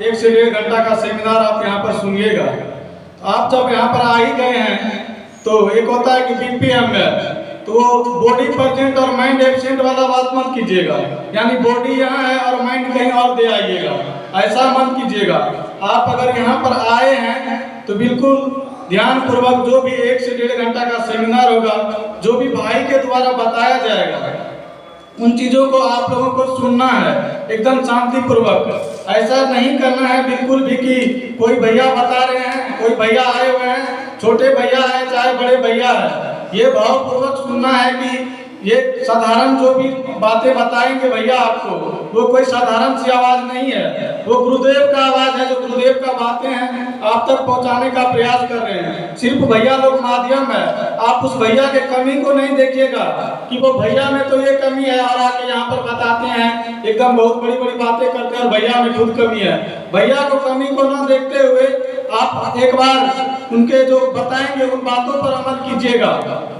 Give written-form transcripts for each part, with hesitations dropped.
1 से 1.5 घंटा का सेमिनार आप यहाँ पर सुनिएगा। आप जब यहाँ पर आ ही गए हैं तो एक होता है कि बीपीएम है, तो वो बॉडी प्रेजेंट और माइंड एब्सेंट वाला बात मत कीजिएगा, यानी बॉडी यहाँ है और माइंड कहीं और दे आइएगा, ऐसा मत कीजिएगा। आप अगर यहाँ पर आए हैं तो बिल्कुल ध्यान पूर्वक जो भी 1 से 1.5 घंटा का सेमिनार होगा, जो भी भाई के द्वारा बताया जाएगा, उन चीजों को आप लोगों को सुनना है एकदम शांति पूर्वक। ऐसा नहीं करना है बिल्कुल भी कि कोई भैया बता रहे हैं, कोई भैया आए हुए हैं, छोटे भैया है चाहे बड़े भैया है, ये भावपूर्वक सुनना है कि ये साधारण जो भी बातें बताएंगे भैया आपको, वो कोई साधारण सी आवाज नहीं है, वो गुरुदेव का आवाज है, जो गुरुदेव का बातें हैं आप तक पहुंचाने का प्रयास कर रहे हैं। सिर्फ भैया लोग माध्यम है, आप उस भैया के कमी को नहीं देखिएगा कि वो भैया में तो ये कमी है और आके यहाँ पर बताते हैं एकदम बहुत बड़ी बड़ी बातें करते हैं और भैया में खुद कमी है। भैया को कमी को न देखते हुए आप एक बार उनके जो बताएंगे उन बातों पर अमल कीजिएगा।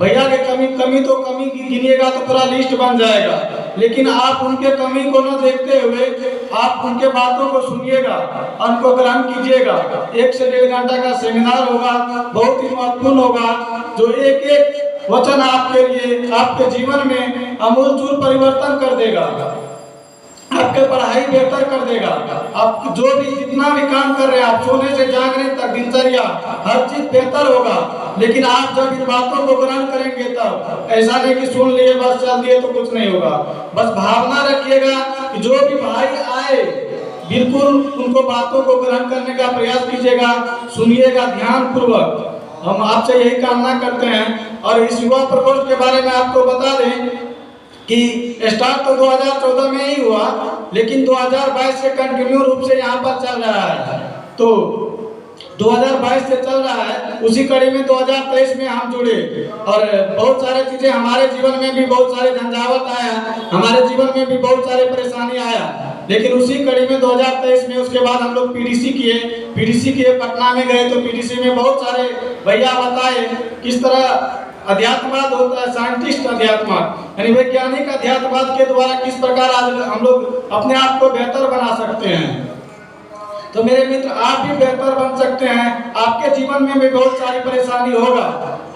भैया के कमी तो कमी गिनिएगा तो पूरा लिस्ट बन जाएगा, लेकिन आप उनके कमी को न देखते हुए आप उनके बातों को सुनिएगा, उनको ग्रहण कीजिएगा। 1 से 1.5 घंटा का सेमिनार होगा, बहुत ही महत्वपूर्ण होगा, जो एक एक वचन आपके लिए आपके जीवन में आमूलचूल परिवर्तन कर देगा, आपके पढ़ाई बेहतर कर देगा, आप जो भी जितना भी काम कर रहे हैं, आप सोने से जागने तक दिनचर्या हर चीज बेहतर होगा। लेकिन आप जब इन बातों को ग्रहण करेंगे तब, ऐसा नहीं कि सुन लिए बस चल दिए तो कुछ नहीं होगा। बस भावना रखिएगा कि जो भी भाई आए बिल्कुल उनको बातों को ग्रहण करने का प्रयास कीजिएगा, सुनिएगा ध्यान पूर्वक। हम आपसे यही कामना करते हैं। और इस युवा प्रकोष्ठ के बारे में आपको बता दें कि स्टार्ट तो 2014 में ही हुआ, लेकिन 2022 से कंटिन्यू रूप से यहाँ पर चल रहा है। तो 2022 से चल रहा है, उसी कड़ी में 2023 में हम जुड़े और बहुत सारे चीजें हमारे जीवन में भी बहुत सारे झंझावत आया, हमारे जीवन में भी बहुत सारे परेशानी आया, लेकिन उसी कड़ी में 2023 में उसके बाद हम लोग पीडीसी किए पटना में गए। तो पीडीसी में बहुत सारे भैया बताए किस तरह अध्यात्मवाद होता है, साइंटिस्ट अध्यात्मवाद यानी वैज्ञानिक अध्यात्मवाद के द्वारा किस प्रकार आज हम लोग अपने आप को बेहतर बना सकते हैं। तो मेरे मित्र आप भी बेहतर बन सकते हैं। आपके जीवन में भी बहुत सारी परेशानी होगा,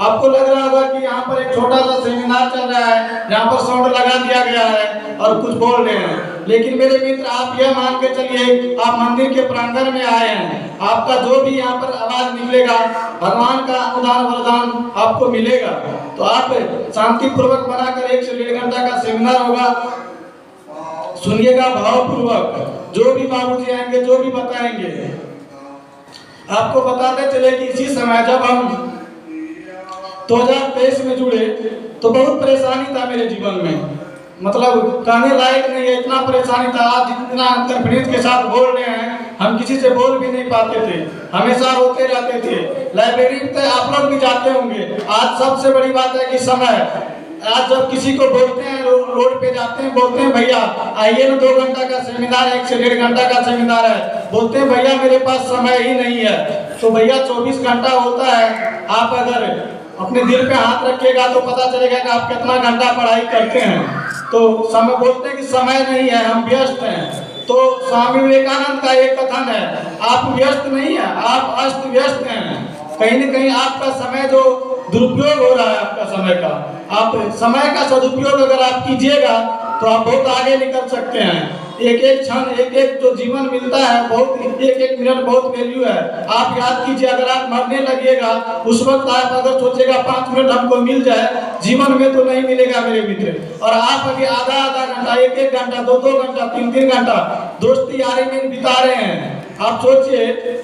आपको लग रहा होगा कि यहाँ पर एक छोटा सा सेमिनार चल रहा है, यहाँ पर साउंड लगा दिया गया है और कुछ बोल रहे हैं, लेकिन मेरे मित्र आप यह मान के चलिए आप मंदिर के प्रांगण में आए हैं, आपका जो भी यहाँ पर आवाज निकलेगा भगवान का अनुदान वरदान आपको मिलेगा। तो आप शांति पूर्वक बनाकर 1 से 1.5 घंटा का सेमिनार होगा, सुनिएगा भावपूर्वक। जो भी बाबूजी आएंगे जो भी बताएंगे आपको बताते चले कि इसी समय जब हम 2023 में जुड़े तो बहुत परेशानी था मेरे जीवन में, मतलब कहने लायक नहीं है, इतना परेशानी था। आज जितना कॉन्फिडेंस के साथ बोल रहे हैं, हम किसी से बोल भी नहीं पाते थे, हमेशा रोते रहते थे। लाइब्रेरी पे आप लोग भी जाते होंगे। आज सबसे बड़ी बात है कि समय, आज जब किसी को बोलते हैं रोड पे जाते हैं, बोलते हैं भैया आइए ना 2 घंटा का सेमिनार, 1 से 1.5 घंटा का सेमिनार है, बोलते हैं भैया मेरे पास समय ही नहीं है। तो भैया 24 घंटा होता है, आप अगर अपने दिल पे हाथ रखिएगा तो पता चलेगा कि आप कितना घंटा पढ़ाई करते हैं। तो समय बोलते हैं कि समय नहीं है, हम व्यस्त हैं। तो स्वामी विवेकानंद का एक कथन है, आप व्यस्त नहीं है, आप अस्त व्यस्त हैं। कहीं न कहीं आपका समय जो दुरुपयोग हो रहा है आपका समय का, आप समय का सदुपयोग अगर आप कीजिएगा तो आप बहुत आगे निकल सकते हैं। एक एक क्षण, एक एक जो जीवन मिलता है, बहुत एक एक मिनट बहुत वैल्यू है। आप याद कीजिए, अगर आप मरने लगिएगा उस वक्त आप अगर सोचेगा 5 मिनट हमको मिल जाए, जीवन में तो नहीं मिलेगा मेरे मित्र। और आप अभी आधा घंटा, 1 घंटा, 2 घंटा, 3 घंटा दोस्ती यारी में बिता रहे हैं। आप सोचिए,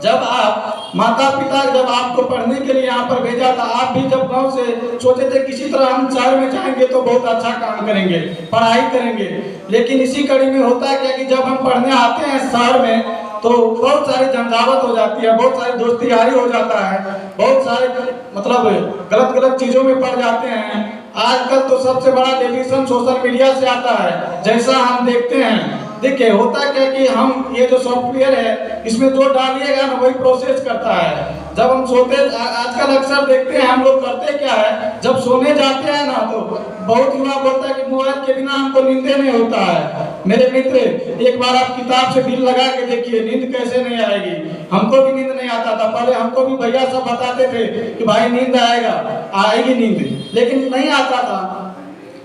जब आप माता पिता जब आपको पढ़ने के लिए यहाँ पर भेजा था, आप भी जब गांव से सोचे थे किसी तरह हम शहर में जाएंगे तो बहुत अच्छा काम करेंगे, पढ़ाई करेंगे, लेकिन इसी कड़ी में होता है क्या कि जब हम पढ़ने आते हैं शहर में तो बहुत सारी झंझावत हो जाती है, बहुत सारी दोस्ती यारी हो जाता है, बहुत सारे मतलब गलत चीजों में पड़ जाते हैं। आजकल तो सबसे बड़ा डेविएशन सोशल मीडिया से आता है, जैसा हम देखते हैं। देखिए होता क्या कि हम ये जो सॉफ्टवेयर है इसमें जो डालिएगा ना वही प्रोसेस करता है। जब हम सोते आजकल अक्सर देखते हैं हम लोग करते क्या है, जब सोने जाते हैं ना तो बहुत युवा बोलता है कि मोबाइल के बिना हमको नींदे नहीं होता है। मेरे मित्र, एक बार आप किताब से दिल लगा के देखिए, नींद कैसे नहीं आएगी। हमको भी नींद नहीं आता था, पहले हमको भी भैया सब बताते थे कि भाई नींद आएगा, आएगी नींद, लेकिन नहीं आता था।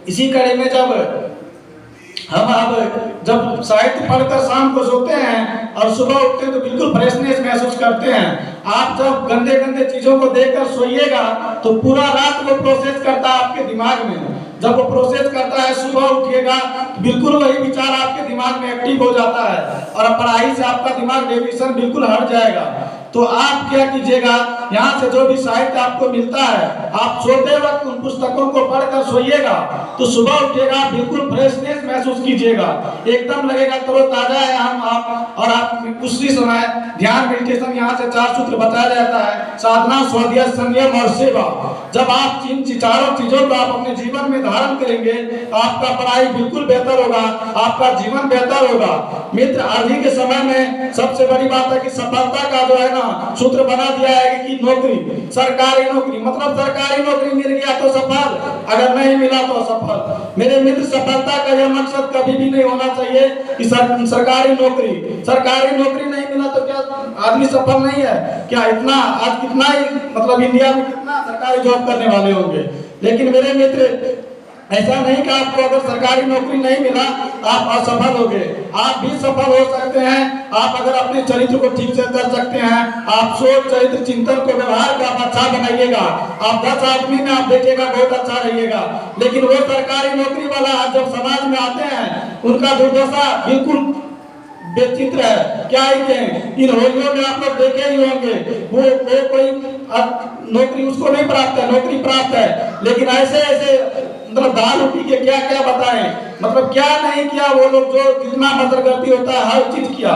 इसी कड़ी में हम अब जब साहित्य पढ़कर शाम को सोते हैं और सुबह उठते हैं तो बिल्कुल फ्रेशनेस महसूस करते हैं। आप जब गंदे गंदे चीजों को देखकर सोइएगा तो पूरा रात वो प्रोसेस करता है आपके दिमाग में। जब वो प्रोसेस करता है, सुबह उठिएगा बिल्कुल वही विचार आपके दिमाग में एक्टिव हो जाता है और पढ़ाई से आपका दिमाग डेविएशन बिल्कुल हट जाएगा। तो आप क्या कीजिएगा, यहाँ से जो भी साहित्य आपको मिलता है, आप सोते वक्त उन पुस्तकों को पढ़कर सोइएगा तो सुबह उठिएगा बिल्कुल फ्रेशनेस महसूस कीजिएगा, एकदम लगेगा तरोताजा है हम आप। और आप उसी समय ध्यान मेडिटेशन, यहाँ से 4 सूत्र बताया जाता है, साधना, स्वाध्याय, संयम और सेवा। जब आप इन चारों चीजों को आप अपने जीवन में धारण करेंगे आपका पढ़ाई बिल्कुल बेहतर होगा, आपका जीवन बेहतर होगा। मित्र, आज ही के समय में सबसे बड़ी बात है कि सफलता का जो है सूत्र बना दिया है कि नौकरी, सरकारी नौकरी, मतलब सरकारी नौकरी मिल गया तो सफल, अगर नहीं मिला तो असफल। मेरे मित्र, सफलता का यह मकसद कभी भी नहीं होना चाहिए कि सरकारी नौकरी नहीं मिला तो क्या आदमी सफल नहीं है क्या? इतना आज कितना ही मतलब इंडिया में कितना सरकारी जॉब करने वाले होंगे, लेकिन मेरे मित्र ऐसा नहीं कि आपको अगर सरकारी नौकरी नहीं मिला आप असफल हो गए। आप भी सफल हो सकते हैं, आप अगर अपने चरित्र को ठीक से कर सकते हैं। आप सोच, चरित्र, चिंतन को, व्यवहार को आप अच्छा बनाइएगा, आप 10 आदमी में आप देखिएगा बहुत अच्छा रहिएगा। लेकिन वो सरकारी नौकरी वाला जब समाज में आते हैं उनका दुर्दशा बिल्कुल बेचित्र है। क्या है कि इन होलियों में आप लोग देखे ही होंगे, वो कोई नौकरी उसको नहीं प्राप्त है, नौकरी प्राप्त है, लेकिन ऐसे मतलब दारू पी के क्या क्या बताएं, मतलब क्या नहीं किया वो लोग, जो जितना मदरगर्दी होता है हर चीज किया।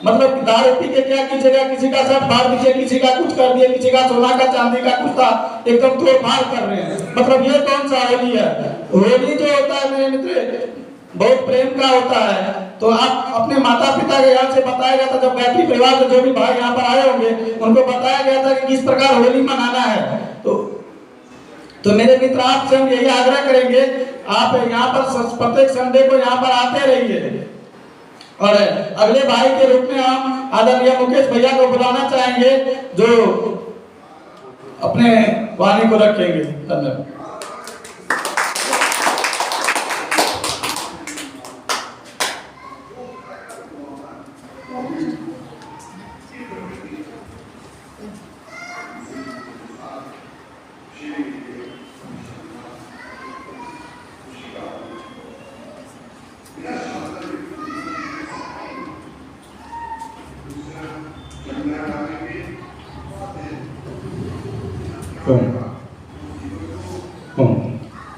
मतलब दारू पी के क्या कीजिएगा, किसी का सब फाड़ दीजिए, किसी का कुछ कर दिए, किसी का सोना का चांदी का कुछ था एकदम तोड़ फाड़ कर रहे हैं। मतलब ये कौन सा होली है? होली जो होता है मेरे मित्र बहुत प्रेम का होता है। तो आप अपने माता पिता के यहाँ से बताया गया था, जब गायत्री परिवार से जो भी भाई यहाँ पर आए होंगे उनको बताया गया था कि किस प्रकार होली मनाना है। तो मेरे मित्र, आपसे हम यही आग्रह करेंगे, आप यहाँ पर प्रत्येक संडे को यहाँ पर आते रहिए। और अगले भाई के रूप में हम आदरणीय मुकेश भैया को बुलाना चाहेंगे जो अपने वाणी को रखेंगे। धन्यवाद।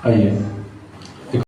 आइए।